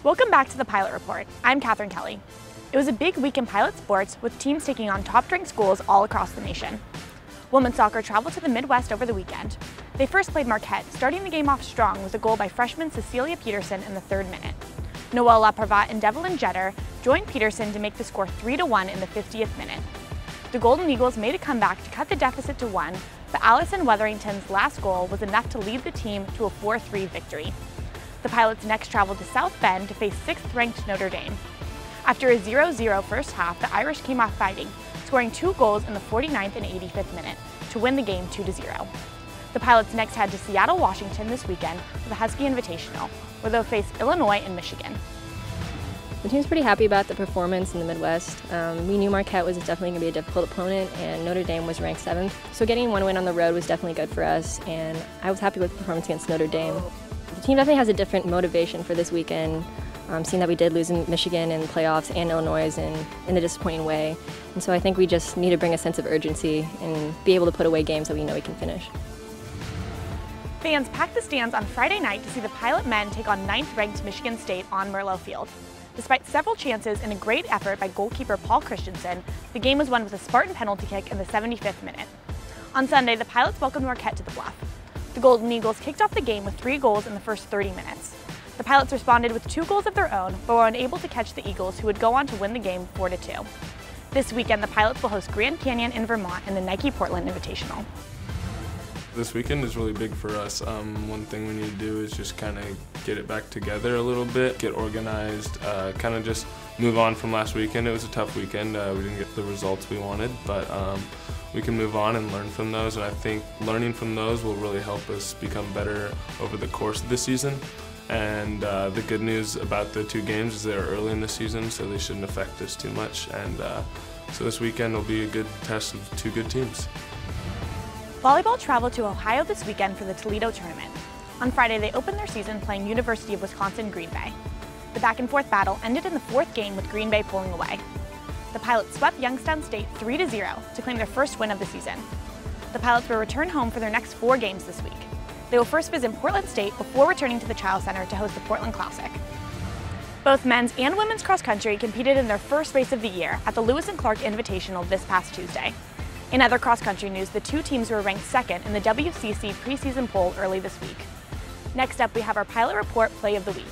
Welcome back to the Pilot Report. I'm Catherine Kelly. It was a big week in Pilot sports with teams taking on top-ranked schools all across the nation. Women's soccer traveled to the Midwest over the weekend. They first played Marquette, starting the game off strong with a goal by freshman Cecilia Peterson in the 3rd minute. Noelle Lapravat and Devlin Jeter joined Peterson to make the score 3-1 in the 50th minute. The Golden Eagles made a comeback to cut the deficit to 1, but Allison Wetherington's last goal was enough to lead the team to a 4-3 victory. The Pilots next traveled to South Bend to face 6th-ranked Notre Dame. After a 0-0 first half, the Irish came off fighting, scoring 2 goals in the 49th and 85th minute to win the game 2-0. The Pilots next head to Seattle, Washington this weekend for the Husky Invitational, where they'll face Illinois and Michigan. The team's pretty happy about the performance in the Midwest. We knew Marquette was definitely going to be a difficult opponent, and Notre Dame was ranked 7th. So getting one win on the road was definitely good for us, and I was happy with the performance against Notre Dame. The team definitely has a different motivation for this weekend, seeing that we did lose in Michigan in the playoffs and Illinois in a disappointing way. And so I think we just need to bring a sense of urgency and be able to put away games that we know we can finish. Fans packed the stands on Friday night to see the Pilot men take on 9th-ranked Michigan State on Merlo Field. Despite several chances and a great effort by goalkeeper Paul Christensen, the game was won with a Spartan penalty kick in the 75th minute. On Sunday, the Pilots welcomed Marquette to the Bluff. The Golden Eagles kicked off the game with 3 goals in the first 30 minutes. The Pilots responded with 2 goals of their own, but were unable to catch the Eagles, who would go on to win the game 4-2. This weekend, the Pilots will host Grand Canyon in Vermont in the Nike Portland Invitational. This weekend is really big for us. One thing we need to do is just kind of get it back together a little bit, get organized, kind of just move on from last weekend. It was a tough weekend. We didn't get the results we wanted, but we can move on and learn from those, and I think learning from those will really help us become better over the course of the season. And the good news about the 2 games is they're early in the season, so they shouldn't affect us too much. And so this weekend will be a good test of 2 good teams. Volleyball traveled to Ohio this weekend for the Toledo tournament. On Friday, they opened their season playing University of Wisconsin-Green Bay. The back-and-forth battle ended in the 4th game with Green Bay pulling away. The Pilots swept Youngstown State 3-0 to claim their first win of the season. The Pilots will return home for their next 4 games this week. They will first visit Portland State before returning to the Chiles Center to host the Portland Classic. Both men's and women's cross country competed in their first race of the year at the Lewis and Clark Invitational this past Tuesday. In other cross-country news, the 2 teams were ranked 2nd in the WCC preseason poll early this week. Next up, we have our Pilot Report Play of the Week.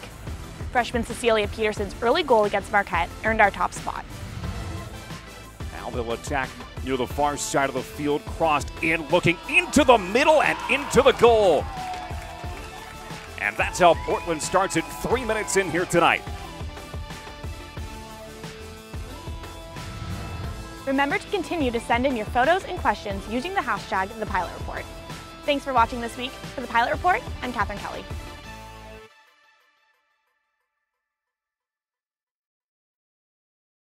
Freshman Cecilia Peterson's early goal against Marquette earned our top spot. Now they'll attack near the far side of the field, crossed in, looking into the middle and into the goal. And that's how Portland starts it 3 minutes in here tonight. Remember to continue to send in your photos and questions using the hashtag #ThePilotReport. Thanks for watching this week. For the Pilot Report, I'm Catherine Kelly.